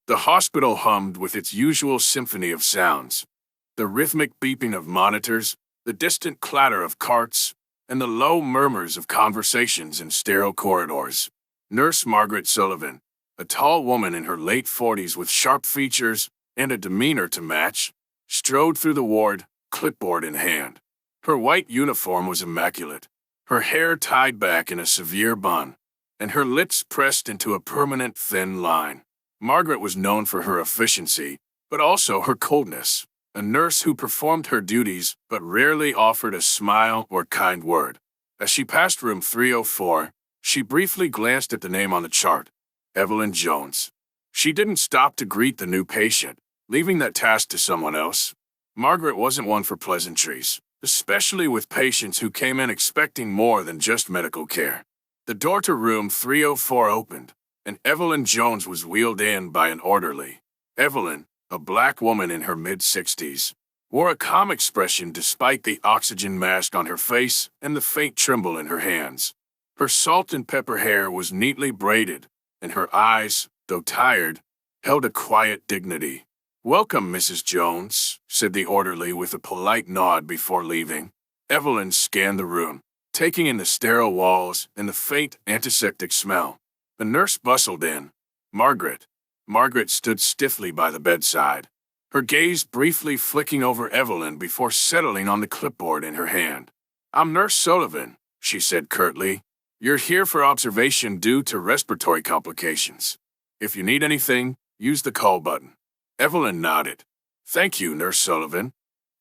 The hospital hummed with its usual symphony of sounds. The rhythmic beeping of monitors, the distant clatter of carts, and the low murmurs of conversations in sterile corridors. Nurse Margaret Sullivan, a tall woman in her late 40s with sharp features and a demeanor to match, strode through the ward, clipboard in hand. Her white uniform was immaculate, her hair tied back in a severe bun, and her lips pressed into a permanent thin line. Margaret was known for her efficiency, but also her coldness, a nurse who performed her duties but rarely offered a smile or kind word. As she passed room 304, she briefly glanced at the name on the chart, Evelyn Jones. She didn't stop to greet the new patient, leaving that task to someone else. Margaret wasn't one for pleasantries, especially with patients who came in expecting more than just medical care. The door to room 304 opened, and Evelyn Jones was wheeled in by an orderly. Evelyn, a black woman in her mid-60s, wore a calm expression despite the oxygen mask on her face and the faint tremble in her hands. Her salt and pepper hair was neatly braided, and her eyes, though tired, held a quiet dignity. "Welcome, Mrs. Jones," said the orderly with a polite nod before leaving. Evelyn scanned the room, taking in the sterile walls and the faint antiseptic smell. The nurse bustled in. Margaret. Margaret stood stiffly by the bedside, her gaze briefly flicking over Evelyn before settling on the clipboard in her hand. "I'm Nurse Sullivan," she said curtly. "You're here for observation due to respiratory complications. If you need anything, use the call button." Evelyn nodded. "Thank you, Nurse Sullivan."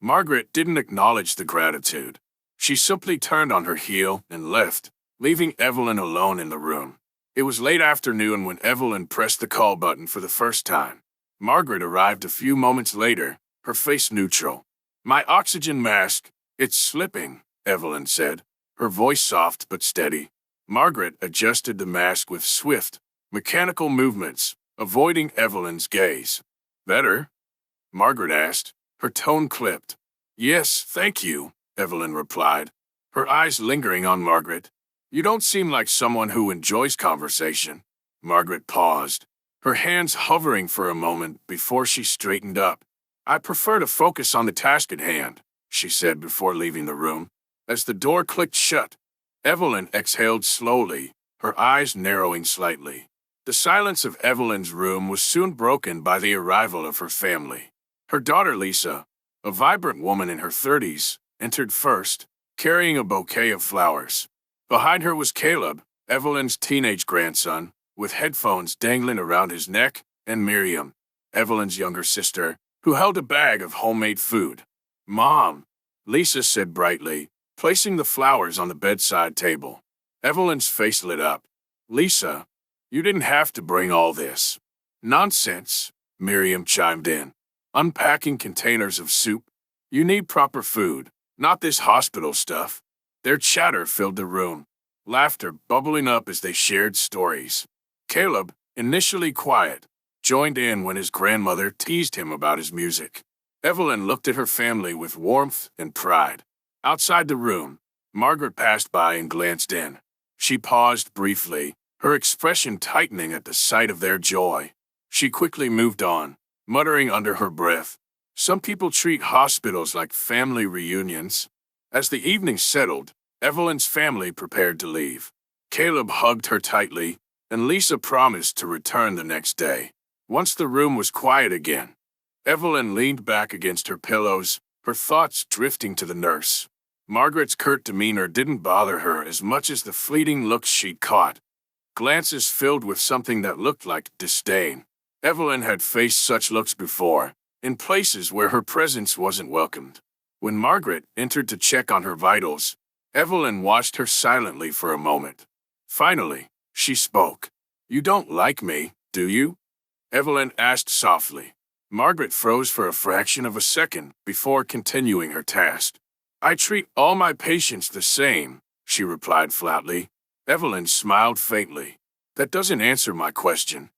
Margaret didn't acknowledge the gratitude. She simply turned on her heel and left, leaving Evelyn alone in the room. It was late afternoon when Evelyn pressed the call button for the first time. Margaret arrived a few moments later, her face neutral. "My oxygen mask, it's slipping," Evelyn said, her voice soft but steady. Margaret adjusted the mask with swift, mechanical movements, avoiding Evelyn's gaze. "Better?" Margaret asked, her tone clipped. "Yes, thank you," Evelyn replied, her eyes lingering on Margaret. "You don't seem like someone who enjoys conversation." Margaret paused, her hands hovering for a moment before she straightened up. "I prefer to focus on the task at hand," she said before leaving the room. As the door clicked shut, Evelyn exhaled slowly, her eyes narrowing slightly. The silence of Evelyn's room was soon broken by the arrival of her family. Her daughter Lisa, a vibrant woman in her 30s, entered first, carrying a bouquet of flowers. Behind her was Caleb, Evelyn's teenage grandson, with headphones dangling around his neck, and Miriam, Evelyn's younger sister, who held a bag of homemade food. "Mom," Lisa said brightly, placing the flowers on the bedside table. Evelyn's face lit up. "Lisa, you didn't have to bring all this." "Nonsense," Miriam chimed in, unpacking containers of soup. "You need proper food, not this hospital stuff." Their chatter filled the room, laughter bubbling up as they shared stories. Caleb, initially quiet, joined in when his grandmother teased him about his music. Evelyn looked at her family with warmth and pride. Outside the room, Margaret passed by and glanced in. She paused briefly, her expression tightening at the sight of their joy. She quickly moved on, muttering under her breath, "Some people treat hospitals like family reunions." As the evening settled, Evelyn's family prepared to leave. Caleb hugged her tightly, and Lisa promised to return the next day. Once the room was quiet again, Evelyn leaned back against her pillows, her thoughts drifting to the nurse. Margaret's curt demeanor didn't bother her as much as the fleeting looks she'd caught, glances filled with something that looked like disdain. Evelyn had faced such looks before, in places where her presence wasn't welcomed. When Margaret entered to check on her vitals, Evelyn watched her silently for a moment. Finally, she spoke. "You don't like me, do you?" Evelyn asked softly. Margaret froze for a fraction of a second before continuing her task. "I treat all my patients the same," she replied flatly. Evelyn smiled faintly. "That doesn't answer my question."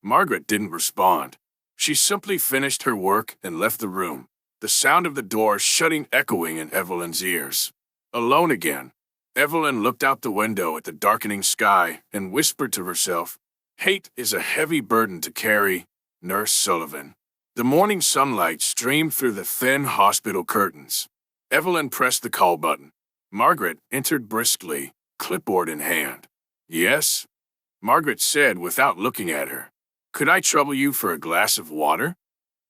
Margaret didn't respond. She simply finished her work and left the room, the sound of the door shutting echoing in Evelyn's ears. Alone again, Evelyn looked out the window at the darkening sky and whispered to herself, "Hate is a heavy burden to carry, Nurse Sullivan. The morning sunlight streamed through the thin hospital curtains. Evelyn pressed the call button. Margaret entered briskly, clipboard in hand. Yes? Margaret said without looking at her. Could I trouble you for a glass of water?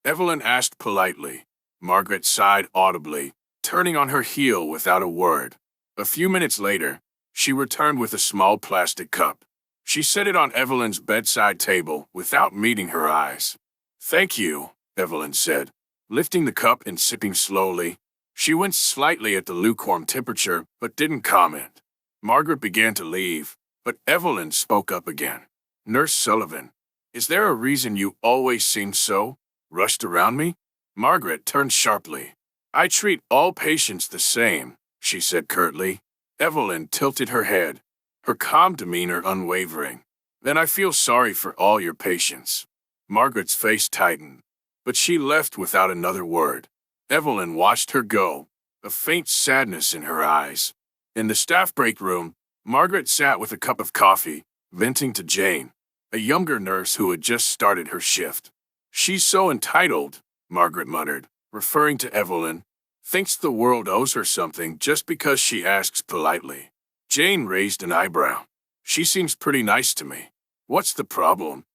Evelyn asked politely. Margaret sighed audibly, turning on her heel without a word. A few minutes later, she returned with a small plastic cup. She set it on Evelyn's bedside table without meeting her eyes. Thank you, Evelyn said, lifting the cup and sipping slowly. She winced slightly at the lukewarm temperature, but didn't comment. Margaret began to leave, but Evelyn spoke up again. Nurse Sullivan, is there a reason you always seem so rushed around me? Margaret turned sharply. I treat all patients the same, she said curtly. Evelyn tilted her head, her calm demeanor unwavering. Then I feel sorry for all your patients. Margaret's face tightened, but she left without another word. Evelyn watched her go, a faint sadness in her eyes. In the staff break room, Margaret sat with a cup of coffee, venting to Jane, a younger nurse who had just started her shift. She's so entitled, Margaret muttered, referring to Evelyn. Thinks the world owes her something just because she asks politely. Jane raised an eyebrow. She seems pretty nice to me. What's the problem?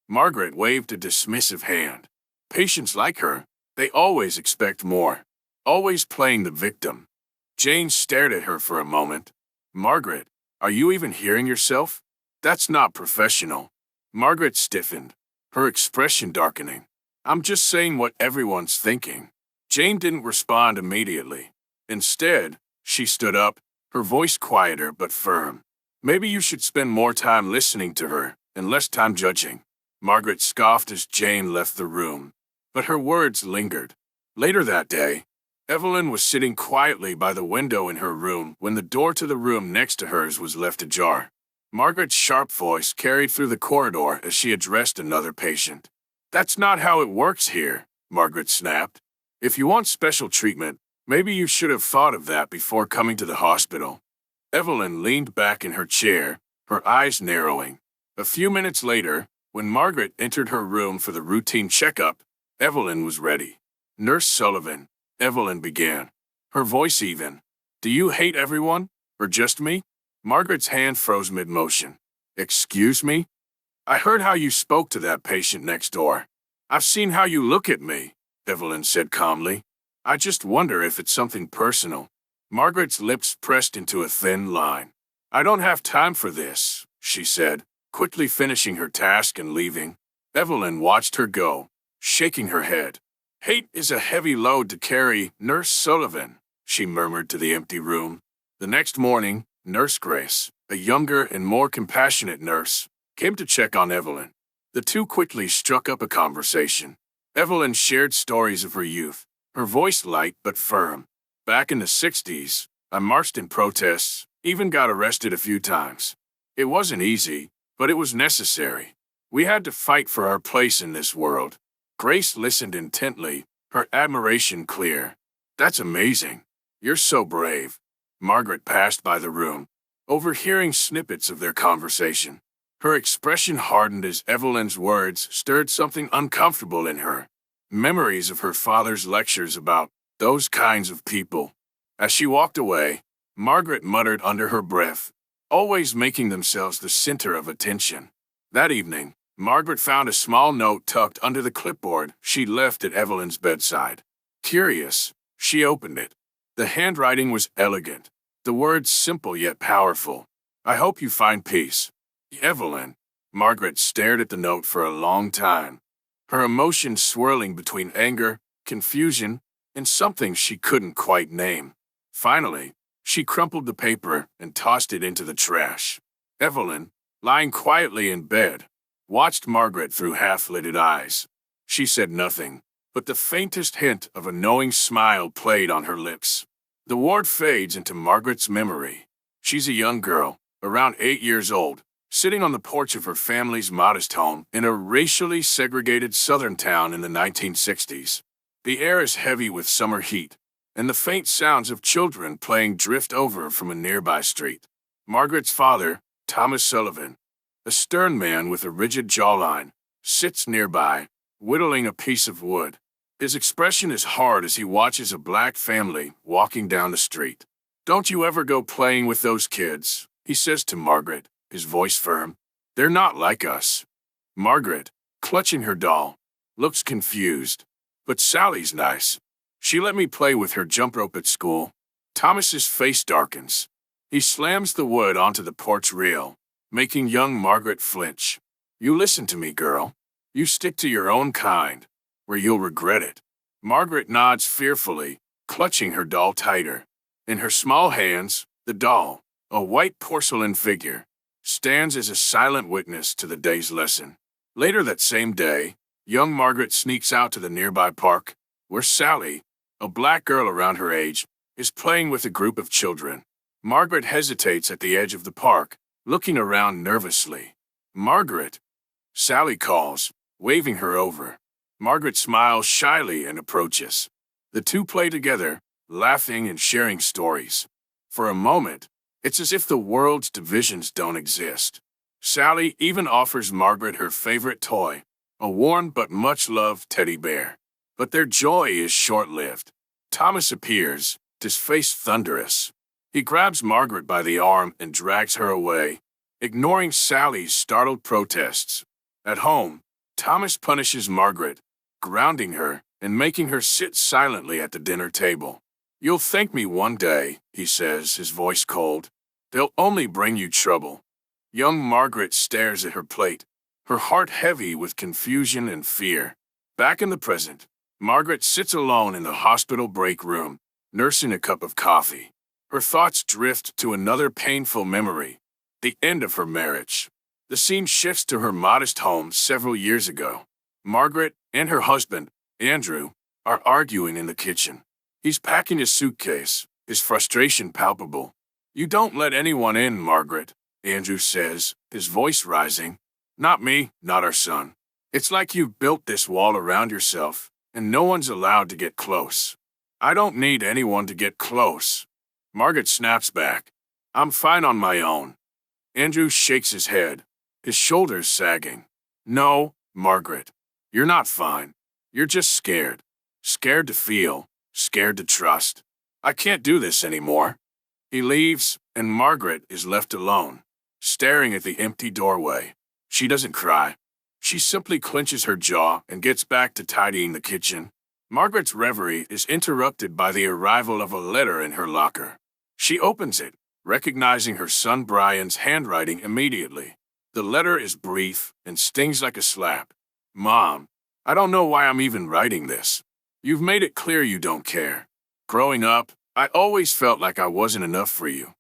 Margaret waved a dismissive hand. Patients like her, they always expect more. Always playing the victim. Jane stared at her for a moment. Margaret, are you even hearing yourself? That's not professional. Margaret stiffened, her expression darkening. I'm just saying what everyone's thinking. Jane didn't respond immediately. Instead, she stood up, her voice quieter but firm. Maybe you should spend more time listening to her and less time judging. Margaret scoffed as Jane left the room, but her words lingered. Later that day, Evelyn was sitting quietly by the window in her room when the door to the room next to hers was left ajar. Margaret's sharp voice carried through the corridor as she addressed another patient. That's not how it works here, Margaret snapped. If you want special treatment, maybe you should have thought of that before coming to the hospital. Evelyn leaned back in her chair, her eyes narrowing. A few minutes later, when Margaret entered her room for the routine checkup, Evelyn was ready. Nurse Sullivan, Evelyn began, her voice even. Do you hate everyone, or just me? Margaret's hand froze mid-motion. Excuse me? I heard how you spoke to that patient next door. I've seen how you look at me, Evelyn said calmly. I just wonder if it's something personal. Margaret's lips pressed into a thin line. I don't have time for this, she said, quickly finishing her task and leaving. Evelyn watched her go, shaking her head. Hate is a heavy load to carry, Nurse Sullivan, she murmured to the empty room. The next morning, Nurse Grace, a younger and more compassionate nurse, came to check on Evelyn. The two quickly struck up a conversation. Evelyn shared stories of her youth, her voice light but firm. Back in the 60s, I marched in protests, even got arrested a few times. It wasn't easy, but it was necessary. We had to fight for our place in this world. Grace listened intently, her admiration clear. That's amazing. You're so brave. Margaret passed by the room, overhearing snippets of their conversation. Her expression hardened as Evelyn's words stirred something uncomfortable in her. Memories of her father's lectures about those kinds of people. As she walked away, Margaret muttered under her breath, always making themselves the center of attention. That evening, Margaret found a small note tucked under the clipboard she'd left at Evelyn's bedside. Curious, she opened it. The handwriting was elegant, the words simple yet powerful. I hope you find peace. Evelyn. Margaret stared at the note for a long time, her emotions swirling between anger, confusion, and something she couldn't quite name. Finally, she crumpled the paper and tossed it into the trash. Evelyn, lying quietly in bed, watched Margaret through half-lidded eyes. She said nothing, but the faintest hint of a knowing smile played on her lips. The ward fades into Margaret's memory. She's a young girl, around 8 years old, sitting on the porch of her family's modest home in a racially segregated southern town in the 1960s. The air is heavy with summer heat, and the faint sounds of children playing drift over from a nearby street. Margaret's father, Thomas Sullivan, a stern man with a rigid jawline, sits nearby, whittling a piece of wood. His expression is hard as he watches a black family walking down the street. "Don't you ever go playing with those kids," he says to Margaret, his voice firm. "They're not like us." Margaret, clutching her doll, looks confused. "But Sally's nice. She let me play with her jump rope at school." Thomas's face darkens. He slams the wood onto the porch rail, making young Margaret flinch. "You listen to me, girl. You stick to your own kind, where you'll regret it." Margaret nods fearfully, clutching her doll tighter. In her small hands, the doll, a white porcelain figure, stands as a silent witness to the day's lesson. Later that same day, young Margaret sneaks out to the nearby park, where Sally, a black girl around her age, is playing with a group of children. Margaret hesitates at the edge of the park, looking around nervously. "Margaret," Sally calls, waving her over. Margaret smiles shyly and approaches. The two play together, laughing and sharing stories. For a moment, it's as if the world's divisions don't exist. Sally even offers Margaret her favorite toy, a worn but much-loved teddy bear. But their joy is short-lived. Thomas appears, his face thunderous. He grabs Margaret by the arm and drags her away, ignoring Sally's startled protests. At home, Thomas punishes Margaret, grounding her and making her sit silently at the dinner table. "You'll thank me one day," he says, his voice cold. "They'll only bring you trouble." Young Margaret stares at her plate, her heart heavy with confusion and fear. Back in the present, Margaret sits alone in the hospital break room, nursing a cup of coffee. Her thoughts drift to another painful memory, the end of her marriage. The scene shifts to her modest home several years ago. Margaret and her husband, Andrew, are arguing in the kitchen. He's packing his suitcase, his frustration palpable. "You don't let anyone in, Margaret," Andrew says, his voice rising. "Not me, not our son. It's like you've built this wall around yourself, and no one's allowed to get close." "I don't need anyone to get close." Margaret snaps back. "I'm fine on my own." Andrew shakes his head, his shoulders sagging. "No, Margaret, you're not fine. You're just scared. Scared to feel, scared to trust. I can't do this anymore." He leaves, and Margaret is left alone, staring at the empty doorway. She doesn't cry. She simply clenches her jaw and gets back to tidying the kitchen. Margaret's reverie is interrupted by the arrival of a letter in her locker. She opens it, recognizing her son Brian's handwriting immediately. The letter is brief and stings like a slap. "Mom, I don't know why I'm even writing this. You've made it clear you don't care. Growing up, I always felt like I wasn't enough for you.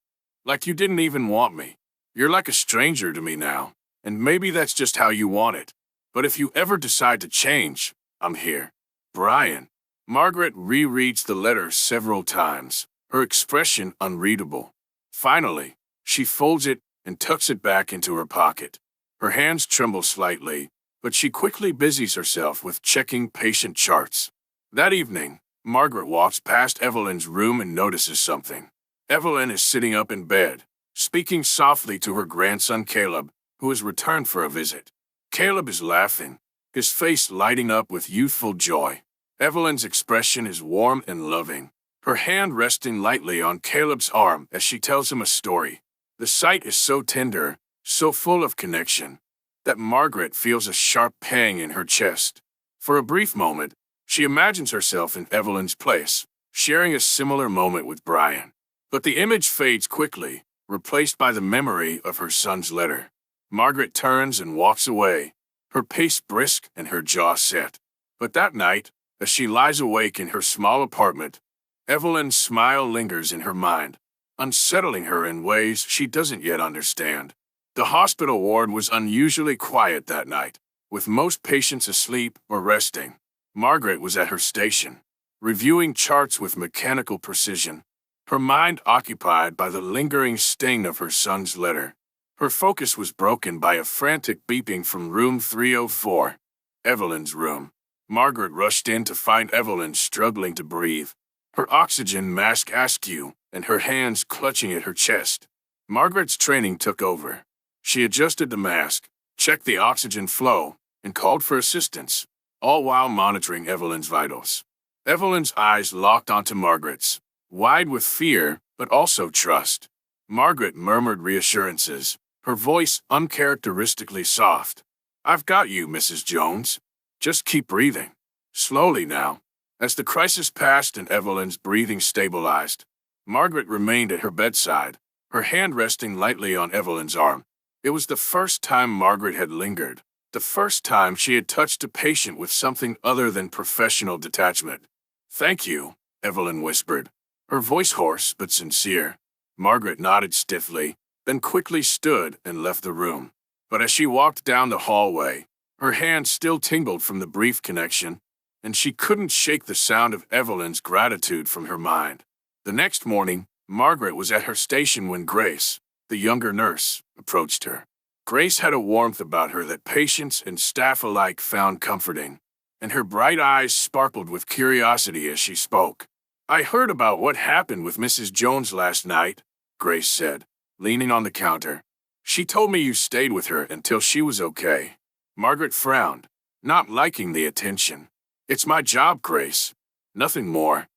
Like you didn't even want me. You're like a stranger to me now, and maybe that's just how you want it. But if you ever decide to change, I'm here. Brian." Margaret rereads the letter several times, her expression unreadable. Finally, she folds it and tucks it back into her pocket. Her hands tremble slightly, but she quickly busies herself with checking patient charts. That evening, Margaret walks past Evelyn's room and notices something. Evelyn is sitting up in bed, speaking softly to her grandson Caleb, who has returned for a visit. Caleb is laughing, his face lighting up with youthful joy. Evelyn's expression is warm and loving, her hand resting lightly on Caleb's arm as she tells him a story. The sight is so tender, so full of connection, that Margaret feels a sharp pang in her chest. For a brief moment, she imagines herself in Evelyn's place, sharing a similar moment with Brian. But the image fades quickly, replaced by the memory of her son's letter. Margaret turns and walks away, her pace brisk and her jaw set. But that night, as she lies awake in her small apartment, Evelyn's smile lingers in her mind, unsettling her in ways she doesn't yet understand. The hospital ward was unusually quiet that night, with most patients asleep or resting. Margaret was at her station, reviewing charts with mechanical precision, her mind occupied by the lingering sting of her son's letter. Her focus was broken by a frantic beeping from room 304, Evelyn's room. Margaret rushed in to find Evelyn struggling to breathe, her oxygen mask askew and her hands clutching at her chest. Margaret's training took over. She adjusted the mask, checked the oxygen flow, and called for assistance. all while monitoring Evelyn's vitals. Evelyn's eyes locked onto Margaret's, wide with fear but also trust. Margaret murmured reassurances, her voice uncharacteristically soft. "I've got you, Mrs. Jones. Just keep breathing. Slowly now." As the crisis passed and Evelyn's breathing stabilized, Margaret remained at her bedside, her hand resting lightly on Evelyn's arm. It was the first time Margaret had lingered, the first time she had touched a patient with something other than professional detachment. "Thank you," Evelyn whispered, her voice hoarse but sincere. Margaret nodded stiffly, then quickly stood and left the room. But as she walked down the hallway, her hand still tingled from the brief connection, and she couldn't shake the sound of Evelyn's gratitude from her mind. The next morning, Margaret was at her station when Grace, the younger nurse, approached her. Grace had a warmth about her that patients and staff alike found comforting, and her bright eyes sparkled with curiosity as she spoke. "I heard about what happened with Mrs. Jones last night," Grace said, leaning on the counter. "She told me you stayed with her until she was okay." Margaret frowned, not liking the attention. "It's my job, Grace. Nothing more."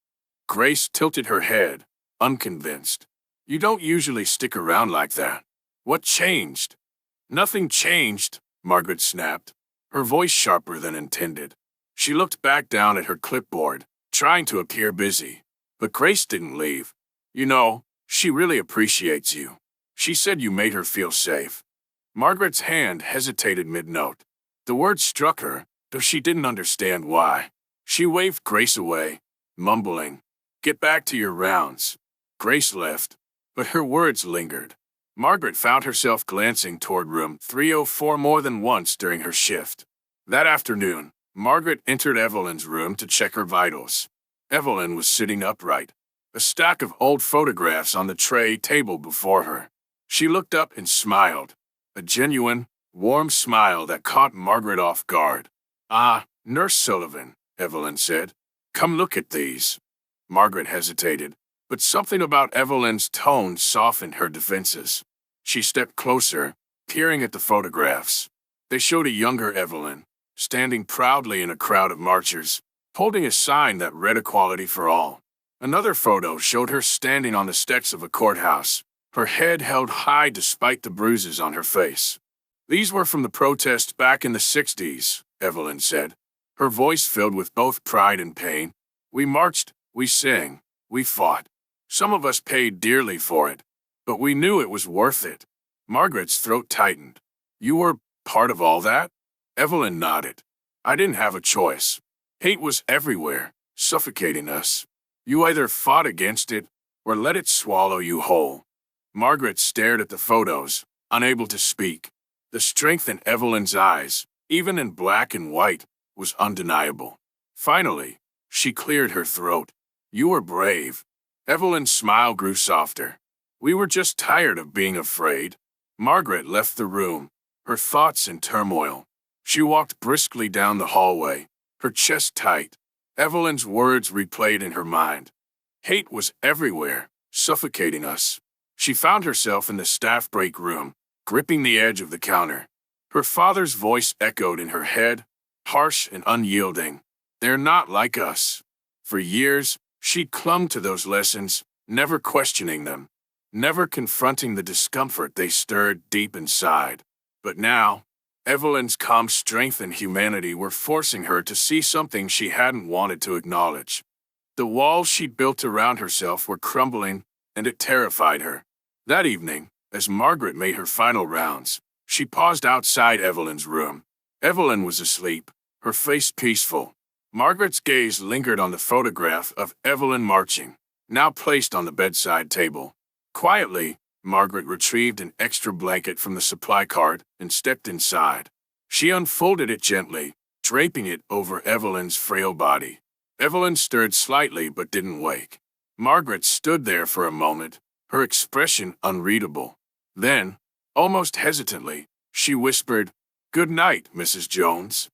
Grace tilted her head, unconvinced. "You don't usually stick around like that. What changed?" "Nothing changed," Margaret snapped, her voice sharper than intended. She looked back down at her clipboard, trying to appear busy. But Grace didn't leave. "You know, she really appreciates you. She said you made her feel safe." Margaret's hand hesitated mid-note. The word struck her, though she didn't understand why. She waved Grace away, mumbling, "Get back to your rounds." Grace left, but her words lingered. Margaret found herself glancing toward room 304 more than once during her shift. That afternoon, Margaret entered Evelyn's room to check her vitals. Evelyn was sitting upright, a stack of old photographs on the tray table before her. She looked up and smiled, a genuine, warm smile that caught Margaret off guard. "Ah, Nurse Sullivan," Evelyn said. "Come look at these." Margaret hesitated, but something about Evelyn's tone softened her defenses. She stepped closer, peering at the photographs. They showed a younger Evelyn, standing proudly in a crowd of marchers, holding a sign that read "Equality for All." Another photo showed her standing on the steps of a courthouse, her head held high despite the bruises on her face. "These were from the protests back in the 60s, Evelyn said, her voice filled with both pride and pain. "We marched, we sang, we fought. Some of us paid dearly for it, but we knew it was worth it." Margaret's throat tightened. "You were part of all that?" Evelyn nodded. "I didn't have a choice. Hate was everywhere, suffocating us. You either fought against it or let it swallow you whole." Margaret stared at the photos, unable to speak. The strength in Evelyn's eyes, even in black and white, was undeniable. Finally, she cleared her throat. "You were brave." Evelyn's smile grew softer. "We were just tired of being afraid." Margaret left the room, her thoughts in turmoil. She walked briskly down the hallway, her chest tight. Evelyn's words replayed in her mind. Hate was everywhere, suffocating us. She found herself in the staff break room, gripping the edge of the counter. Her father's voice echoed in her head, harsh and unyielding. "They're not like us." For years, she'd clung to those lessons, never questioning them, never confronting the discomfort they stirred deep inside. But now, Evelyn's calm strength and humanity were forcing her to see something she hadn't wanted to acknowledge. The walls she'd built around herself were crumbling, and it terrified her. That evening, as Margaret made her final rounds, she paused outside Evelyn's room. Evelyn was asleep, her face peaceful. Margaret's gaze lingered on the photograph of Evelyn marching, now placed on the bedside table. Quietly, Margaret retrieved an extra blanket from the supply cart and stepped inside. She unfolded it gently, draping it over Evelyn's frail body. Evelyn stirred slightly but didn't wake. Margaret stood there for a moment, her expression unreadable. Then, almost hesitantly, she whispered, "Good night, Mrs. Jones."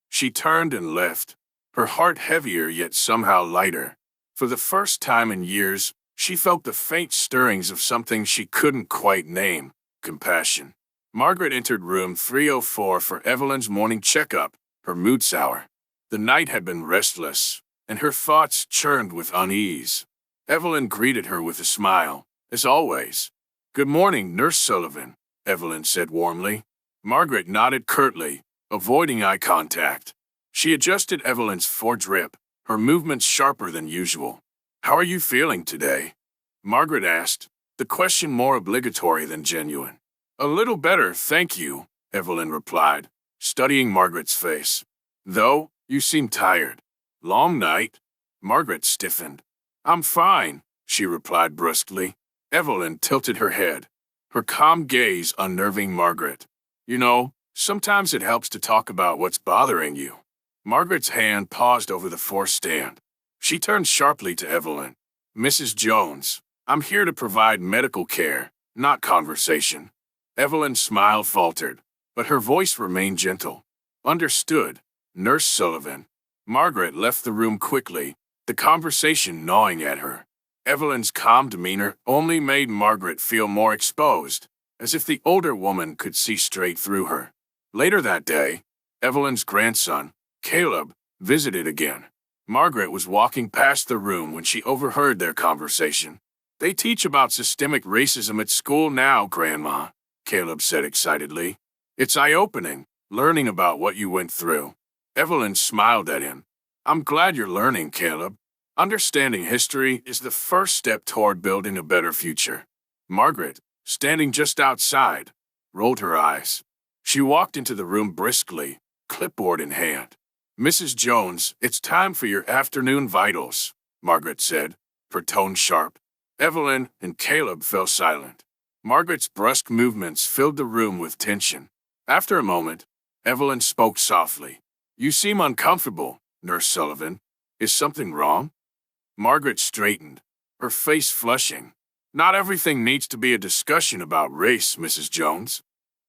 She turned and left, her heart heavier yet somehow lighter. For the first time in years, she felt the faint stirrings of something she couldn't quite name, compassion. Margaret entered room 304 for Evelyn's morning checkup, her mood sour. The night had been restless, and her thoughts churned with unease. Evelyn greeted her with a smile, as always. "Good morning, Nurse Sullivan," Evelyn said warmly. Margaret nodded curtly, avoiding eye contact. She adjusted Evelyn's foredrip, her movements sharper than usual. "How are you feeling today?" Margaret asked, the question more obligatory than genuine. "A little better, thank you," Evelyn replied, studying Margaret's face. "Though, you seem tired. Long night?" Margaret stiffened. "I'm fine," she replied brusquely. Evelyn tilted her head, her calm gaze unnerving Margaret. "You know, sometimes it helps to talk about what's bothering you." Margaret's hand paused over the force-stand. She turned sharply to Evelyn. "Mrs. Jones, I'm here to provide medical care, not conversation." Evelyn's smile faltered, but her voice remained gentle. "Understood, Nurse Sullivan." Margaret left the room quickly, the conversation gnawing at her. Evelyn's calm demeanor only made Margaret feel more exposed, as if the older woman could see straight through her. Later that day, Evelyn's grandson, Caleb, visited again. Margaret was walking past the room when she overheard their conversation. "They teach about systemic racism at school now, Grandma," Caleb said excitedly. "It's eye-opening, learning about what you went through." Evelyn smiled at him. "I'm glad you're learning, Caleb. Understanding history is the first step toward building a better future." Margaret, standing just outside, rolled her eyes. She walked into the room briskly, clipboard in hand. "Mrs. Jones, it's time for your afternoon vitals," Margaret said, her tone sharp. Evelyn and Caleb fell silent. Margaret's brusque movements filled the room with tension. After a moment, Evelyn spoke softly. "You seem uncomfortable, Nurse Sullivan. Is something wrong?" Margaret straightened, her face flushing. "Not everything needs to be a discussion about race, Mrs. Jones."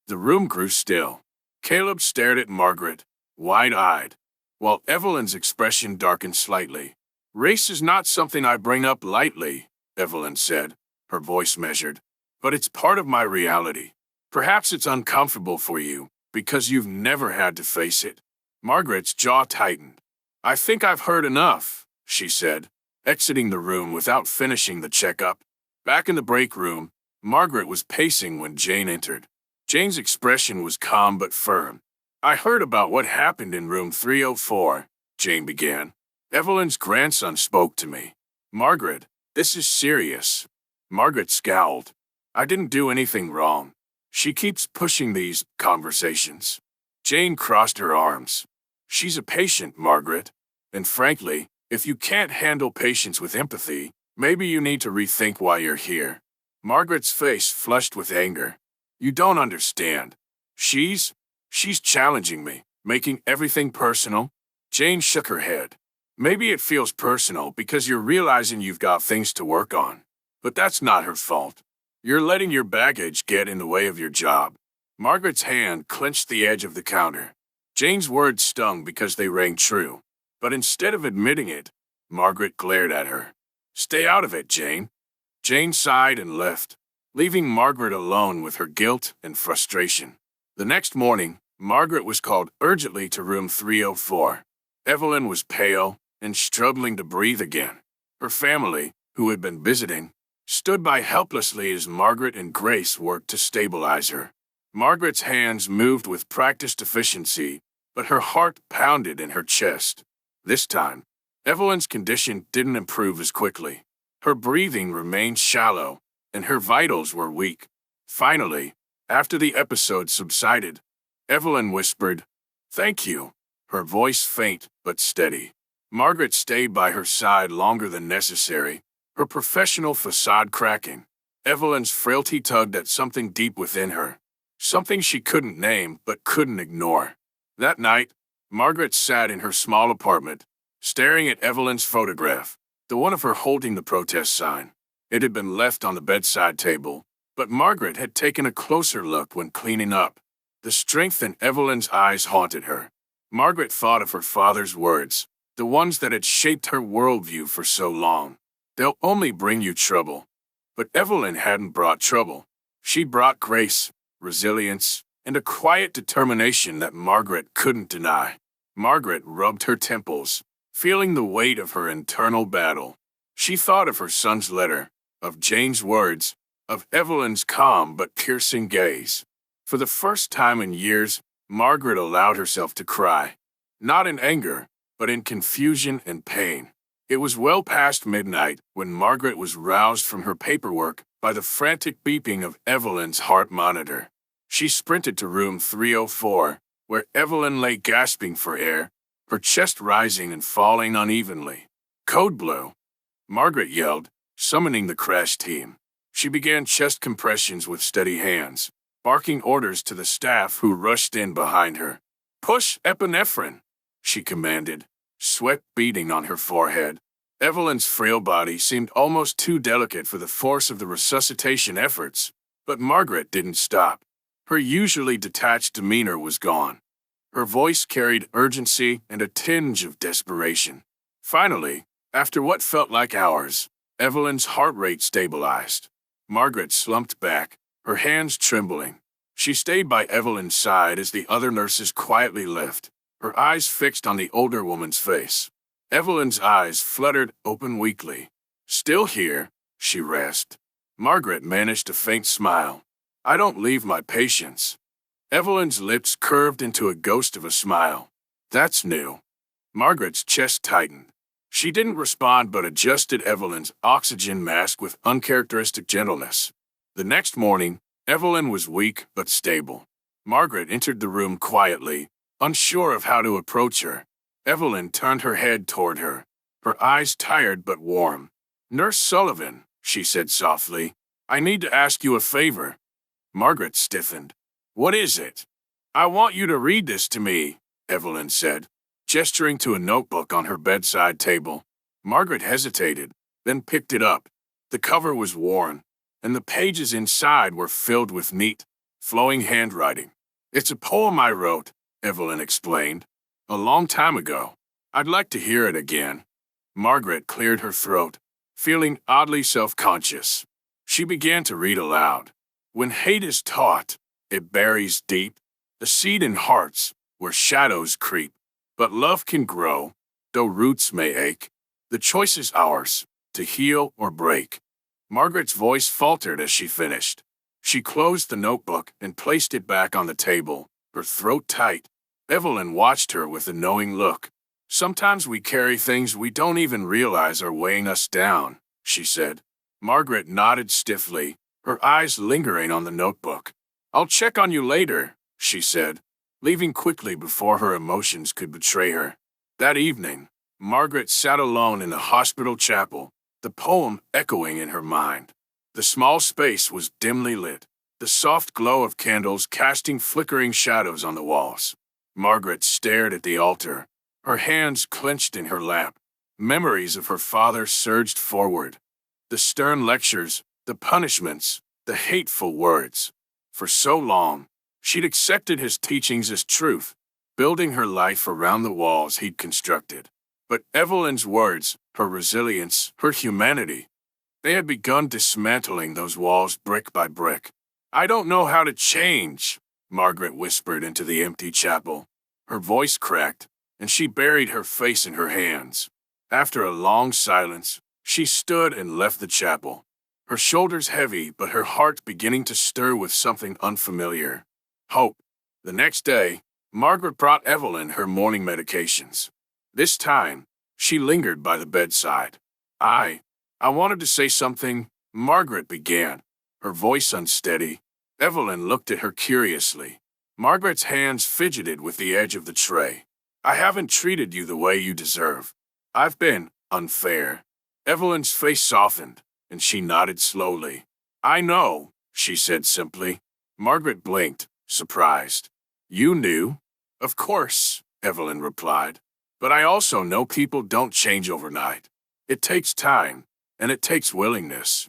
The room grew still. Caleb stared at Margaret, wide-eyed, while Evelyn's expression darkened slightly. "Race is not something I bring up lightly," Evelyn said, her voice measured, "but it's part of my reality. Perhaps it's uncomfortable for you, because you've never had to face it." Margaret's jaw tightened. "I think I've heard enough," she said, exiting the room without finishing the checkup. Back in the break room, Margaret was pacing when Jane entered. Jane's expression was calm but firm. "I heard about what happened in room 304, Jane began. "Evelyn's grandson spoke to me." "Margaret, this is serious." Margaret scowled. "I didn't do anything wrong. She keeps pushing these conversations." Jane crossed her arms. "She's a patient, Margaret. And frankly, if you can't handle patients with empathy, maybe you need to rethink why you're here." Margaret's face flushed with anger. "You don't understand. She's challenging me, making everything personal." Jane shook her head. "Maybe it feels personal because you're realizing you've got things to work on. But that's not her fault. You're letting your baggage get in the way of your job." Margaret's hand clenched the edge of the counter. Jane's words stung because they rang true. But instead of admitting it, Margaret glared at her. "Stay out of it, Jane." Jane sighed and left, leaving Margaret alone with her guilt and frustration. The next morning, Margaret was called urgently to room 304. Evelyn was pale and struggling to breathe again. Her family, who had been visiting, stood by helplessly as Margaret and Grace worked to stabilize her. Margaret's hands moved with practiced efficiency, but her heart pounded in her chest. This time, Evelyn's condition didn't improve as quickly. Her breathing remained shallow, and her vitals were weak. Finally, after the episode subsided, Evelyn whispered, "Thank you," her voice faint but steady. Margaret stayed by her side longer than necessary, her professional facade cracking. Evelyn's frailty tugged at something deep within her, something she couldn't name but couldn't ignore. That night, Margaret sat in her small apartment, staring at Evelyn's photograph, the one of her holding the protest sign. It had been left on the bedside table, but Margaret had taken a closer look when cleaning up. The strength in Evelyn's eyes haunted her. Margaret thought of her father's words, the ones that had shaped her worldview for so long. "They'll only bring you trouble." But Evelyn hadn't brought trouble. She brought grace, resilience, and a quiet determination that Margaret couldn't deny. Margaret rubbed her temples, feeling the weight of her internal battle. She thought of her son's letter, of Jane's words, of Evelyn's calm but piercing gaze. For the first time in years, Margaret allowed herself to cry. Not in anger, but in confusion and pain. It was well past midnight when Margaret was roused from her paperwork by the frantic beeping of Evelyn's heart monitor. She sprinted to room 304, where Evelyn lay gasping for air, her chest rising and falling unevenly. "Code blue," Margaret yelled, summoning the crash team. She began chest compressions with steady hands, barking orders to the staff who rushed in behind her. "Push epinephrine," she commanded, sweat beading on her forehead. Evelyn's frail body seemed almost too delicate for the force of the resuscitation efforts, but Margaret didn't stop. Her usually detached demeanor was gone. Her voice carried urgency and a tinge of desperation. Finally, after what felt like hours, Evelyn's heart rate stabilized. Margaret slumped back, her hands trembling. She stayed by Evelyn's side as the other nurses quietly left, her eyes fixed on the older woman's face. Evelyn's eyes fluttered open weakly. "Still here," she rasped. Margaret managed a faint smile. "I don't leave my patients." Evelyn's lips curved into a ghost of a smile. "That's new." Margaret's chest tightened. She didn't respond but adjusted Evelyn's oxygen mask with uncharacteristic gentleness. The next morning, Evelyn was weak but stable. Margaret entered the room quietly, unsure of how to approach her. Evelyn turned her head toward her, her eyes tired but warm. "Nurse Sullivan," she said softly, "I need to ask you a favor." Margaret stiffened. "What is it?" "I want you to read this to me," Evelyn said, gesturing to a notebook on her bedside table. Margaret hesitated, then picked it up. The cover was worn, and the pages inside were filled with neat, flowing handwriting. "It's a poem I wrote," Evelyn explained, "a long time ago. I'd like to hear it again." Margaret cleared her throat, feeling oddly self-conscious. She began to read aloud. "When hate is taught, it buries deep, the seed in hearts where shadows creep. But love can grow, though roots may ache. The choice is ours, to heal or break." Margaret's voice faltered as she finished. She closed the notebook and placed it back on the table, her throat tight. Evelyn watched her with a knowing look. "Sometimes we carry things we don't even realize are weighing us down," she said. Margaret nodded stiffly, her eyes lingering on the notebook. "I'll check on you later," she said, leaving quickly before her emotions could betray her. That evening, Margaret sat alone in the hospital chapel, the poem echoing in her mind. The small space was dimly lit, the soft glow of candles casting flickering shadows on the walls. Margaret stared at the altar, her hands clenched in her lap. Memories of her father surged forward. The stern lectures, the punishments, the hateful words. For so long, she'd accepted his teachings as truth, building her life around the walls he'd constructed. But Evelyn's words, her resilience, her humanity, they had begun dismantling those walls brick by brick. "I don't know how to change," Margaret whispered into the empty chapel. Her voice cracked, and she buried her face in her hands. After a long silence, she stood and left the chapel, her shoulders heavy but her heart beginning to stir with something unfamiliar. Hope. The next day, Margaret brought Evelyn her morning medications. This time, she lingered by the bedside. I wanted to say something," Margaret began, her voice unsteady. Evelyn looked at her curiously. Margaret's hands fidgeted with the edge of the tray. "I haven't treated you the way you deserve. I've been unfair." Evelyn's face softened, and she nodded slowly. "I know," she said simply. Margaret blinked, surprised. "You knew?" "Of course," Evelyn replied. "But I also know people don't change overnight. It takes time, and it takes willingness."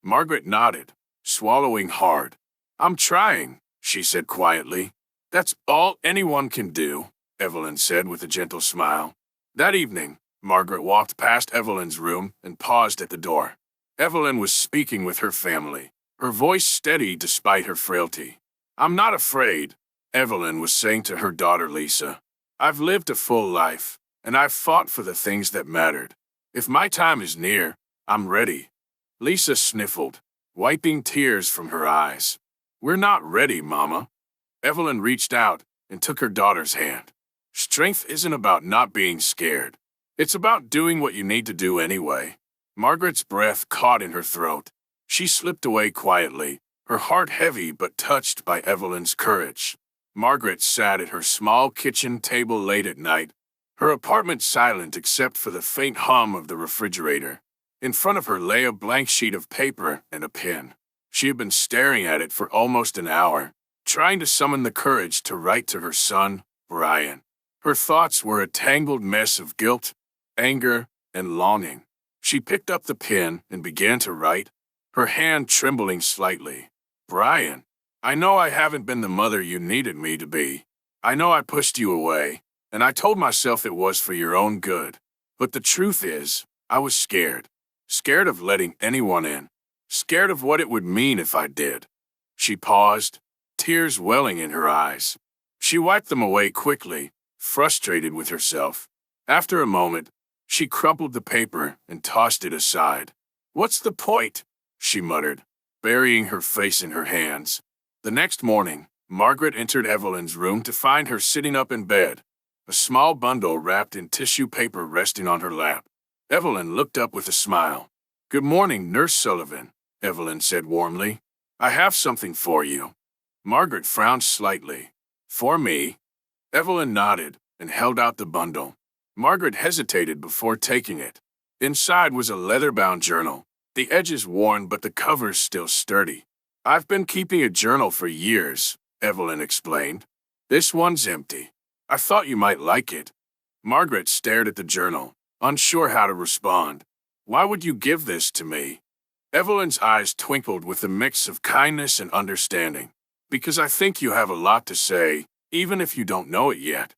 Margaret nodded, swallowing hard. "I'm trying," she said quietly. "That's all anyone can do," Evelyn said with a gentle smile. That evening, Margaret walked past Evelyn's room and paused at the door. Evelyn was speaking with her family, her voice steady despite her frailty. "I'm not afraid," Evelyn was saying to her daughter Lisa. I've lived a full life, and I've fought for the things that mattered. If my time is near, I'm ready. Lisa sniffled, wiping tears from her eyes. We're not ready, Mama. Evelyn reached out and took her daughter's hand. Strength isn't about not being scared. It's about doing what you need to do anyway. Margaret's breath caught in her throat. She slipped away quietly, her heart heavy but touched by Evelyn's courage. Margaret sat at her small kitchen table late at night, her apartment silent except for the faint hum of the refrigerator. In front of her lay a blank sheet of paper and a pen. She had been staring at it for almost an hour, trying to summon the courage to write to her son, Brian. Her thoughts were a tangled mess of guilt, anger, and longing. She picked up the pen and began to write, her hand trembling slightly. Brian, I know I haven't been the mother you needed me to be. I know I pushed you away, and I told myself it was for your own good. But the truth is, I was scared. Scared of letting anyone in. Scared of what it would mean if I did. She paused, tears welling in her eyes. She wiped them away quickly, frustrated with herself. After a moment, she crumpled the paper and tossed it aside. What's the point? She muttered, burying her face in her hands. The next morning, Margaret entered Evelyn's room to find her sitting up in bed, a small bundle wrapped in tissue paper resting on her lap. Evelyn looked up with a smile. Good morning, Nurse Sullivan, Evelyn said warmly. I have something for you. Margaret frowned slightly. For me? Evelyn nodded and held out the bundle. Margaret hesitated before taking it. Inside was a leather-bound journal, the edges worn but the covers still sturdy. I've been keeping a journal for years, Evelyn explained. This one's empty. I thought you might like it. Margaret stared at the journal, unsure how to respond. Why would you give this to me? Evelyn's eyes twinkled with a mix of kindness and understanding. Because I think you have a lot to say, even if you don't know it yet.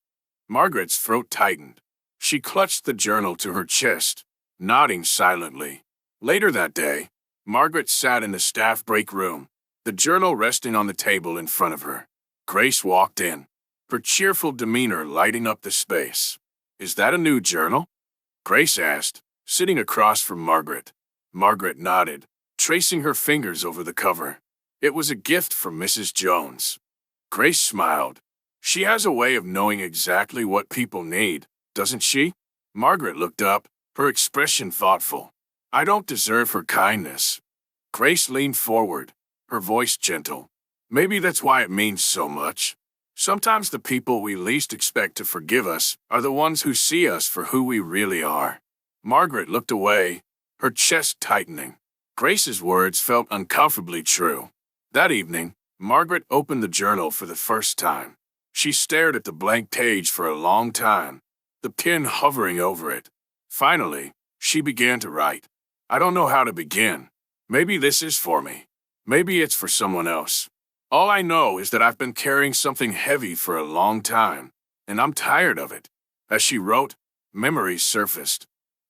Margaret's throat tightened. She clutched the journal to her chest, nodding silently. Later that day, Margaret sat in the staff break room, the journal resting on the table in front of her. Grace walked in, her cheerful demeanor lighting up the space. Is that a new journal? Grace asked, sitting across from Margaret. Margaret nodded, tracing her fingers over the cover. It was a gift from Mrs. Jones. Grace smiled. She has a way of knowing exactly what people need, doesn't she? Margaret looked up, her expression thoughtful. I don't deserve her kindness. Grace leaned forward, her voice gentle. Maybe that's why it means so much. Sometimes the people we least expect to forgive us are the ones who see us for who we really are. Margaret looked away, her chest tightening. Grace's words felt uncomfortably true. That evening, Margaret opened the journal for the first time. She stared at the blank page for a long time, the pen hovering over it. Finally, she began to write. I don't know how to begin. Maybe this is for me. Maybe it's for someone else. All I know is that I've been carrying something heavy for a long time, and I'm tired of it. As she wrote, memories surfaced.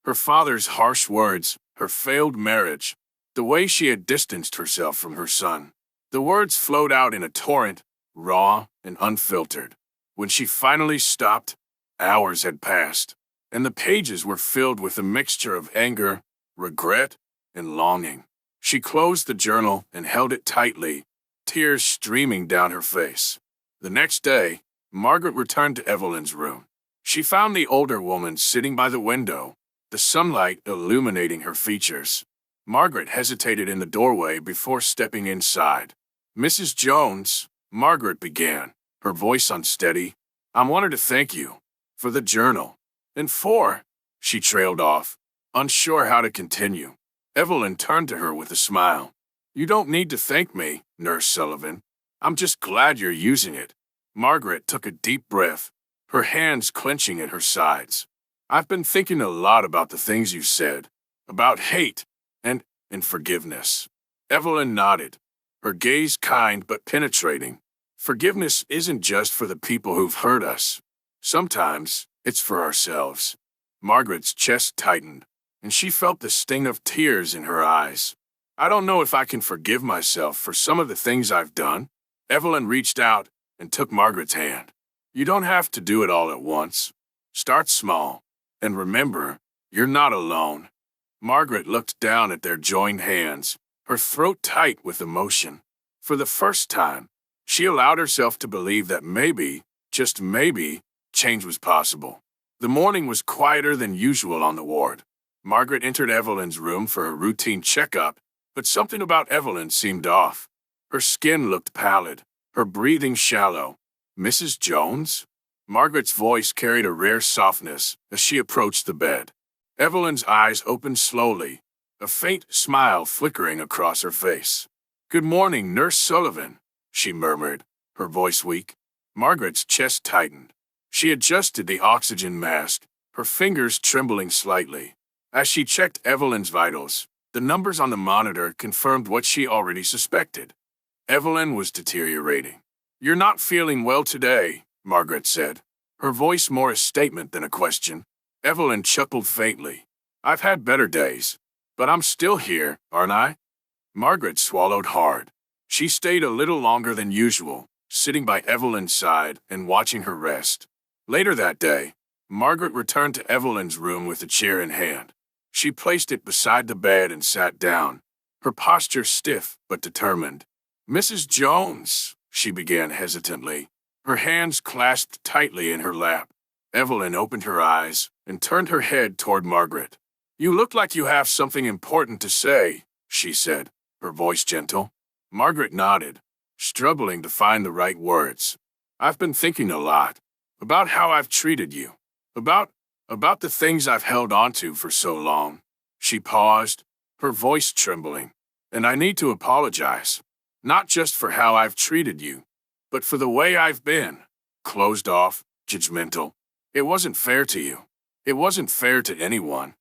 Her father's harsh words, her failed marriage, the way she had distanced herself from her son. The words flowed out in a torrent, raw and unfiltered. When she finally stopped, hours had passed, and the pages were filled with a mixture of anger, regret, and longing. She closed the journal and held it tightly, tears streaming down her face. The next day, Margaret returned to Evelyn's room. She found the older woman sitting by the window, the sunlight illuminating her features. Margaret hesitated in the doorway before stepping inside. Mrs. Jones, Margaret began, her voice unsteady. I wanted to thank you for the journal. And for, she trailed off, unsure how to continue. Evelyn turned to her with a smile. You don't need to thank me, Nurse Sullivan. I'm just glad you're using it. Margaret took a deep breath, her hands clenching at her sides. I've been thinking a lot about the things you said, about hate and forgiveness. Evelyn nodded, her gaze kind but penetrating. Forgiveness isn't just for the people who've hurt us. Sometimes it's for ourselves. Margaret's chest tightened, and she felt the sting of tears in her eyes. I don't know if I can forgive myself for some of the things I've done. Evelyn reached out and took Margaret's hand. You don't have to do it all at once. Start small. And remember, you're not alone. Margaret looked down at their joined hands, her throat tight with emotion. For the first time, she allowed herself to believe that maybe, just maybe, change was possible. The morning was quieter than usual on the ward. Margaret entered Evelyn's room for a routine checkup, but something about Evelyn seemed off. Her skin looked pallid, her breathing shallow. Mrs. Jones? Margaret's voice carried a rare softness as she approached the bed. Evelyn's eyes opened slowly, a faint smile flickering across her face. "Good morning, Nurse Sullivan," she murmured, her voice weak. Margaret's chest tightened. She adjusted the oxygen mask, her fingers trembling slightly. As she checked Evelyn's vitals, the numbers on the monitor confirmed what she already suspected. Evelyn was deteriorating. "You're not feeling well today," Margaret said, her voice more a statement than a question. Evelyn chuckled faintly. "I've had better days, but I'm still here, aren't I?" Margaret swallowed hard. She stayed a little longer than usual, sitting by Evelyn's side and watching her rest. Later that day, Margaret returned to Evelyn's room with a chair in hand. She placed it beside the bed and sat down, her posture stiff but determined. "Mrs. Jones," she began hesitantly, her hands clasped tightly in her lap. Evelyn opened her eyes and turned her head toward Margaret. "You look like you have something important to say," she said, her voice gentle. Margaret nodded, struggling to find the right words. "I've been thinking a lot about how I've treated you, about the things I've held on to for so long." She paused, her voice trembling. "And I need to apologize, not just for how I've treated you, but for the way I've been, closed off, judgmental. It wasn't fair to you. It wasn't fair to anyone."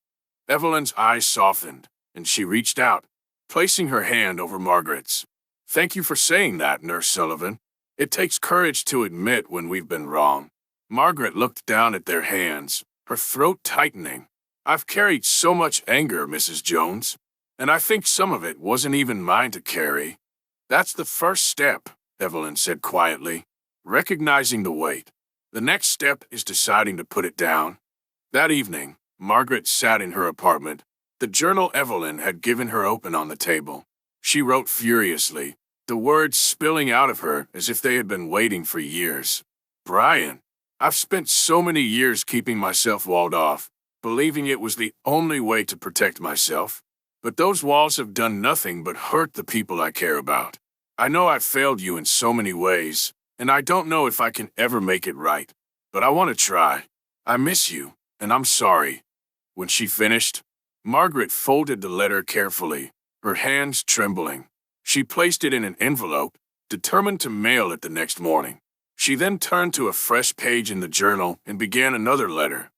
Evelyn's eyes softened, and she reached out, placing her hand over Margaret's. "Thank you for saying that, Nurse Sullivan. It takes courage to admit when we've been wrong." Margaret looked down at their hands, her throat tightening. "I've carried so much anger, Mrs. Jones, and I think some of it wasn't even mine to carry." "That's the first step," Evelyn said quietly, recognizing the weight. "The next step is deciding to put it down." That evening, Margaret sat in her apartment, the journal Evelyn had given her open on the table. She wrote furiously, the words spilling out of her as if they had been waiting for years. "Brian, I've spent so many years keeping myself walled off, believing it was the only way to protect myself. But those walls have done nothing but hurt the people I care about. I know I've failed you in so many ways, and I don't know if I can ever make it right. But I want to try. I miss you, and I'm sorry." When she finished, Margaret folded the letter carefully, her hands trembling. She placed it in an envelope, determined to mail it the next morning. She then turned to a fresh page in the journal and began another letter,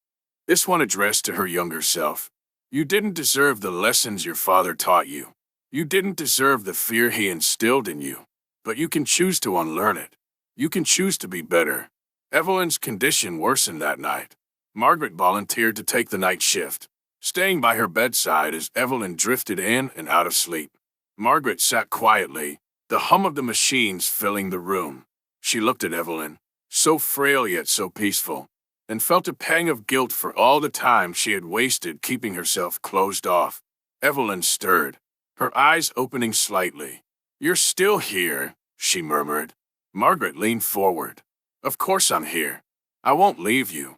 this one addressed to her younger self. "You didn't deserve the lessons your father taught you. You didn't deserve the fear he instilled in you. But you can choose to unlearn it. You can choose to be better." Evelyn's condition worsened that night. Margaret volunteered to take the night shift, staying by her bedside as Evelyn drifted in and out of sleep. Margaret sat quietly, the hum of the machines filling the room. She looked at Evelyn, so frail yet so peaceful, and felt a pang of guilt for all the time she had wasted keeping herself closed off. Evelyn stirred, her eyes opening slightly. "You're still here," she murmured. Margaret leaned forward. "Of course I'm here. I won't leave you."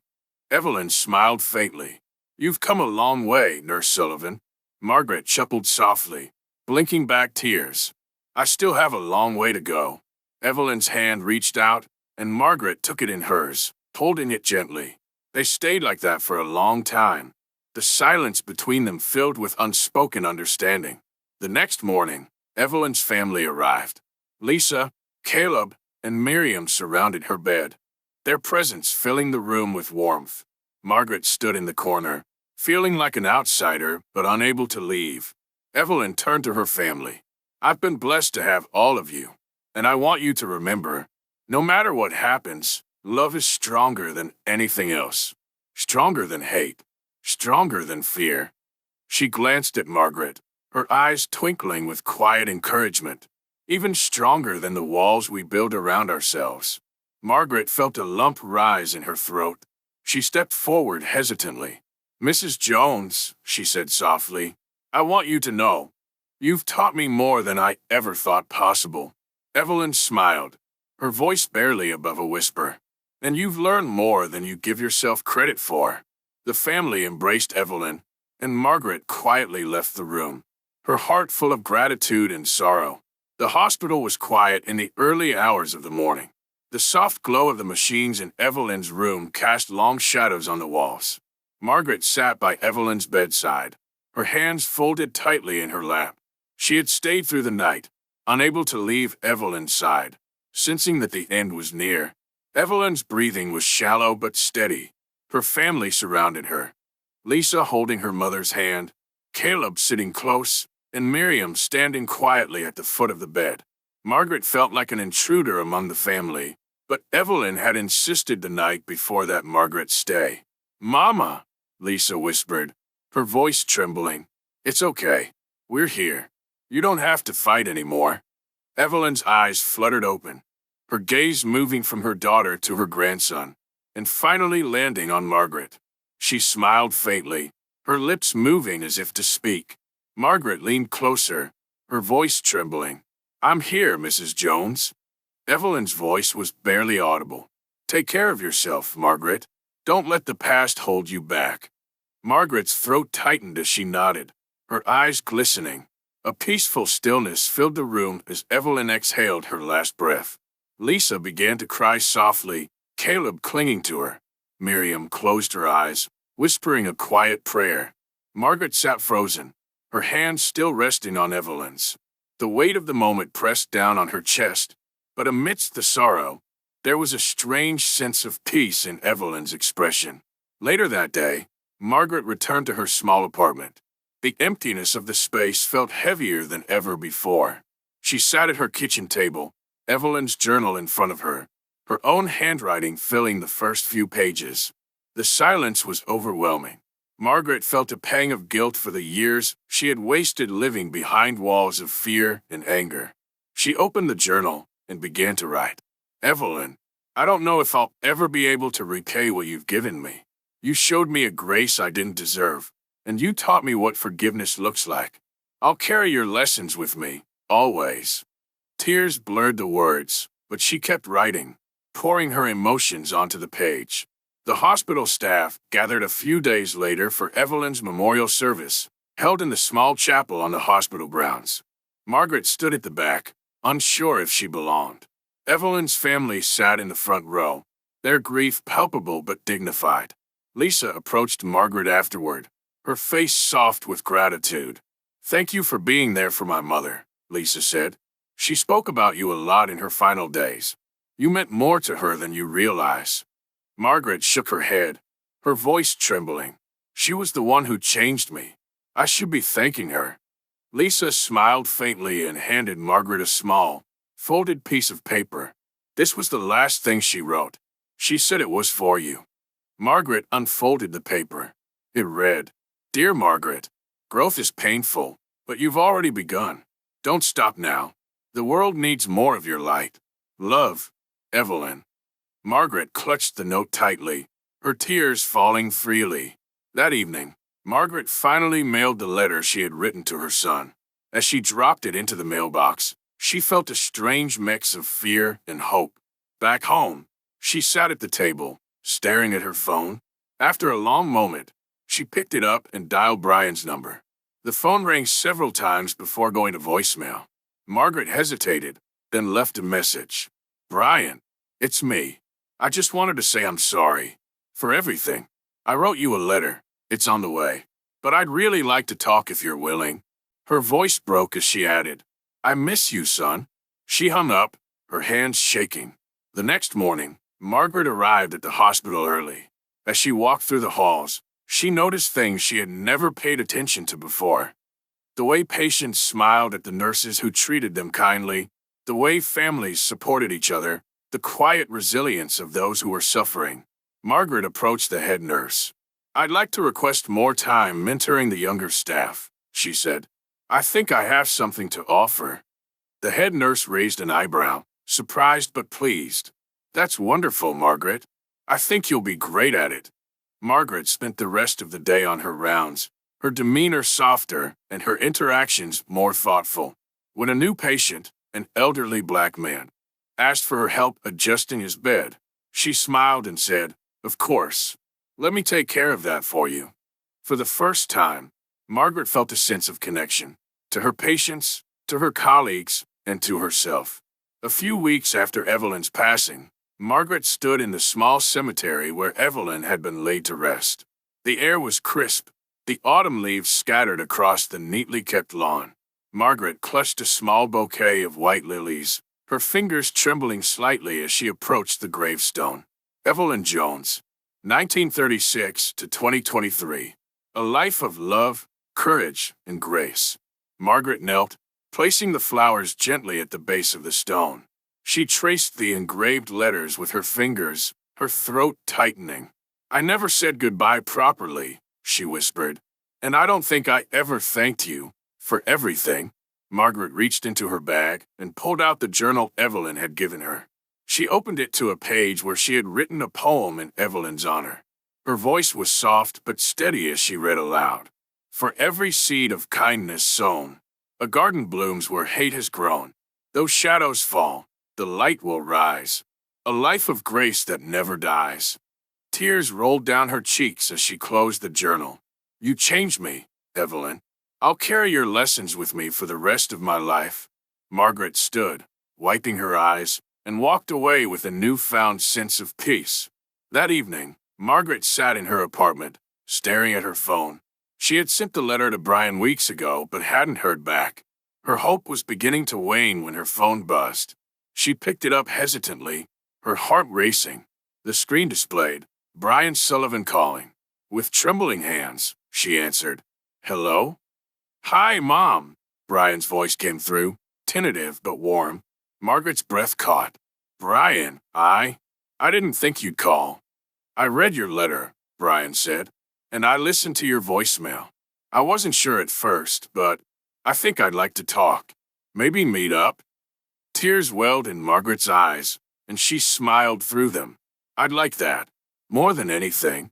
Evelyn smiled faintly. "You've come a long way, Nurse Sullivan." Margaret chuckled softly, blinking back tears. "I still have a long way to go." Evelyn's hand reached out, and Margaret took it in hers, holding it gently. They stayed like that for a long time, the silence between them filled with unspoken understanding. The next morning, Evelyn's family arrived. Lisa, Caleb, and Miriam surrounded her bed, their presence filling the room with warmth. Margaret stood in the corner, feeling like an outsider but unable to leave. Evelyn turned to her family. "I've been blessed to have all of you, and I want you to remember, no matter what happens, love is stronger than anything else. Stronger than hate. Stronger than fear." She glanced at Margaret, her eyes twinkling with quiet encouragement. "Even stronger than the walls we build around ourselves." Margaret felt a lump rise in her throat. She stepped forward hesitantly. "Mrs. Jones," she said softly, "I want you to know. You've taught me more than I ever thought possible." Evelyn smiled, her voice barely above a whisper. "And you've learned more than you give yourself credit for." The family embraced Evelyn, and Margaret quietly left the room, her heart full of gratitude and sorrow. The hospital was quiet in the early hours of the morning. The soft glow of the machines in Evelyn's room cast long shadows on the walls. Margaret sat by Evelyn's bedside, her hands folded tightly in her lap. She had stayed through the night, unable to leave Evelyn's side, sensing that the end was near. Evelyn's breathing was shallow but steady. Her family surrounded her, Lisa holding her mother's hand, Caleb sitting close, and Miriam standing quietly at the foot of the bed. Margaret felt like an intruder among the family, but Evelyn had insisted the night before that Margaret stay. "Mama," Lisa whispered, her voice trembling. "It's okay. We're here. You don't have to fight anymore." Evelyn's eyes fluttered open, her gaze moving from her daughter to her grandson, and finally landing on Margaret. She smiled faintly, her lips moving as if to speak. Margaret leaned closer, her voice trembling. "I'm here, Mrs. Jones." Evelyn's voice was barely audible. "Take care of yourself, Margaret. Don't let the past hold you back." Margaret's throat tightened as she nodded, her eyes glistening. A peaceful stillness filled the room as Evelyn exhaled her last breath. Lisa began to cry softly, Caleb clinging to her. Miriam closed her eyes, whispering a quiet prayer. Margaret sat frozen, her hands still resting on Evelyn's. The weight of the moment pressed down on her chest, but amidst the sorrow, there was a strange sense of peace in Evelyn's expression. Later that day, Margaret returned to her small apartment. The emptiness of the space felt heavier than ever before. She sat at her kitchen table, Evelyn's journal in front of her, her own handwriting filling the first few pages. The silence was overwhelming. Margaret felt a pang of guilt for the years she had wasted living behind walls of fear and anger. She opened the journal and began to write. "Evelyn, I don't know if I'll ever be able to repay what you've given me. You showed me a grace I didn't deserve, and you taught me what forgiveness looks like. I'll carry your lessons with me, always." Tears blurred the words, but she kept writing, pouring her emotions onto the page. The hospital staff gathered a few days later for Evelyn's memorial service, held in the small chapel on the hospital grounds. Margaret stood at the back, unsure if she belonged. Evelyn's family sat in the front row, their grief palpable but dignified. Lisa approached Margaret afterward, her face soft with gratitude. "Thank you for being there for my mother," Lisa said. "She spoke about you a lot in her final days. You meant more to her than you realize." Margaret shook her head, her voice trembling. "She was the one who changed me. I should be thanking her." Lisa smiled faintly and handed Margaret a small, folded piece of paper. This was the last thing she wrote. She said it was for you. Margaret unfolded the paper. It read, "Dear Margaret, growth is painful, but you've already begun. Don't stop now. The world needs more of your light. Love, Evelyn." Margaret clutched the note tightly, her tears falling freely. That evening, Margaret finally mailed the letter she had written to her son. As she dropped it into the mailbox, she felt a strange mix of fear and hope. Back home, she sat at the table, staring at her phone. After a long moment, she picked it up and dialed Brian's number. The phone rang several times before going to voicemail. Margaret hesitated, then left a message. "Brian, it's me. I just wanted to say I'm sorry for everything. I wrote you a letter. It's on the way. But I'd really like to talk if you're willing." Her voice broke as she added, "I miss you, son." She hung up, her hands shaking. The next morning, Margaret arrived at the hospital early. As she walked through the halls, she noticed things she had never paid attention to before. The way patients smiled at the nurses who treated them kindly, the way families supported each other, the quiet resilience of those who were suffering. Margaret approached the head nurse. "I'd like to request more time mentoring the younger staff," she said. "I think I have something to offer." The head nurse raised an eyebrow, surprised but pleased. That's wonderful, Margaret. I think you'll be great at it. Margaret spent the rest of the day on her rounds, her demeanor softer and her interactions more thoughtful. When a new patient, an elderly black man, asked for her help adjusting his bed, she smiled and said, "Of course. Let me take care of that for you." For the first time, Margaret felt a sense of connection to her patients, to her colleagues, and to herself. A few weeks after Evelyn's passing, Margaret stood in the small cemetery where Evelyn had been laid to rest. The air was crisp, the autumn leaves scattered across the neatly kept lawn. Margaret clutched a small bouquet of white lilies, her fingers trembling slightly as she approached the gravestone. Evelyn Jones, 1936 to 2023. A life of love, courage, and grace. Margaret knelt, placing the flowers gently at the base of the stone. She traced the engraved letters with her fingers, her throat tightening. "I never said goodbye properly," she whispered, "and I don't think I ever thanked you for everything." Margaret reached into her bag and pulled out the journal Evelyn had given her. She opened it to a page where she had written a poem in Evelyn's honor. Her voice was soft but steady as she read aloud. "For every seed of kindness sown, a garden blooms where hate has grown. Though shadows fall, the light will rise. A life of grace that never dies." Tears rolled down her cheeks as she closed the journal. "You changed me, Evelyn. I'll carry your lessons with me for the rest of my life." Margaret stood, wiping her eyes, and walked away with a newfound sense of peace. That evening, Margaret sat in her apartment, staring at her phone. She had sent the letter to Brian weeks ago, but hadn't heard back. Her hope was beginning to wane when her phone buzzed. She picked it up hesitantly, her heart racing. The screen displayed, "Brian Sullivan calling." With trembling hands, she answered, "Hello?" "Hi, Mom." Brian's voice came through, tentative but warm. Margaret's breath caught. "Brian, I didn't think you'd call." "I read your letter," Brian said, "and I listened to your voicemail. I wasn't sure at first, but I think I'd like to talk. Maybe meet up?" Tears welled in Margaret's eyes, and she smiled through them. "I'd like that, more than anything."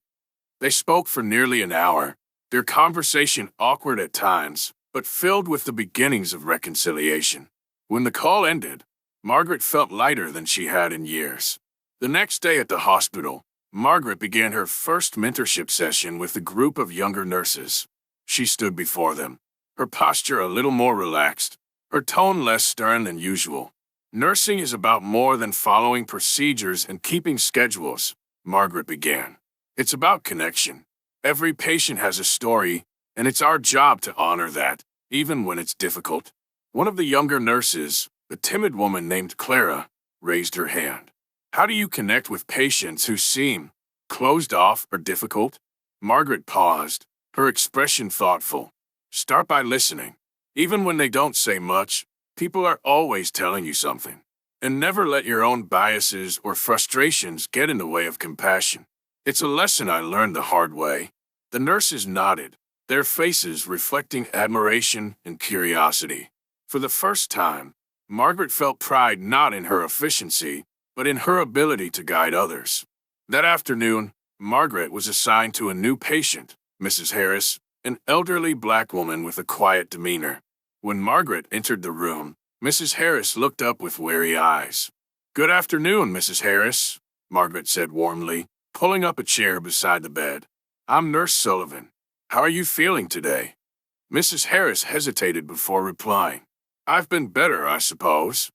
They spoke for nearly an hour, their conversation awkward at times, but filled with the beginnings of reconciliation. When the call ended, Margaret felt lighter than she had in years. The next day at the hospital, Margaret began her first mentorship session with a group of younger nurses. She stood before them, her posture a little more relaxed, her tone less stern than usual. "Nursing is about more than following procedures and keeping schedules," Margaret began. "It's about connection. Every patient has a story, and it's our job to honor that, even when it's difficult." One of the younger nurses, a timid woman named Clara, raised her hand. "How do you connect with patients who seem closed off or difficult?" Margaret paused, her expression thoughtful. "Start by listening. Even when they don't say much, people are always telling you something. And never let your own biases or frustrations get in the way of compassion. It's a lesson I learned the hard way." The nurses nodded, their faces reflecting admiration and curiosity. For the first time, Margaret felt pride not in her efficiency, but in her ability to guide others. That afternoon, Margaret was assigned to a new patient, Mrs. Harris, an elderly black woman with a quiet demeanor. When Margaret entered the room, Mrs. Harris looked up with wary eyes. "Good afternoon, Mrs. Harris," Margaret said warmly, pulling up a chair beside the bed. "I'm Nurse Sullivan. How are you feeling today?" Mrs. Harris hesitated before replying. "I've been better, I suppose."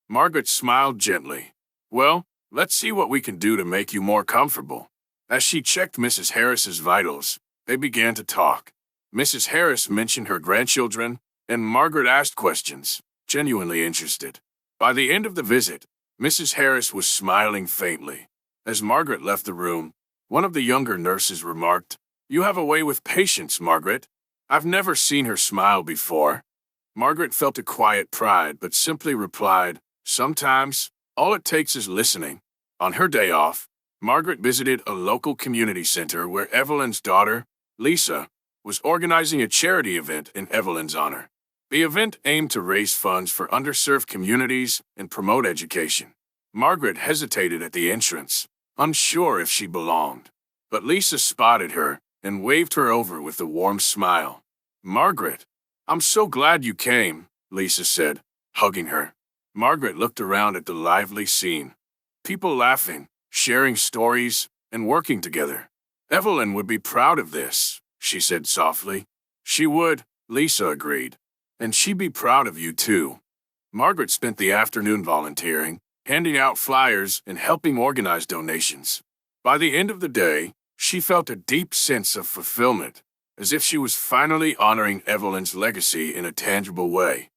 Margaret smiled gently. "Well, let's see what we can do to make you more comfortable." As she checked Mrs. Harris's vitals, they began to talk. Mrs. Harris mentioned her grandchildren, and Margaret asked questions, genuinely interested. By the end of the visit, Mrs. Harris was smiling faintly. As Margaret left the room, one of the younger nurses remarked, "You have a way with patience, Margaret. I've never seen her smile before." Margaret felt a quiet pride but simply replied, "Sometimes, all it takes is listening." On her day off, Margaret visited a local community center where Evelyn's daughter, Lisa, was organizing a charity event in Evelyn's honor. The event aimed to raise funds for underserved communities and promote education. Margaret hesitated at the entrance, unsure if she belonged. But Lisa spotted her and waved her over with a warm smile. "Margaret, I'm so glad you came," Lisa said, hugging her. Margaret looked around at the lively scene. People laughing, sharing stories, and working together. "Evelyn would be proud of this," she said softly. "She would," Lisa agreed. "And she'd be proud of you too." Margaret spent the afternoon volunteering, handing out flyers and helping organize donations. By the end of the day, she felt a deep sense of fulfillment, as if she was finally honoring Evelyn's legacy in a tangible way.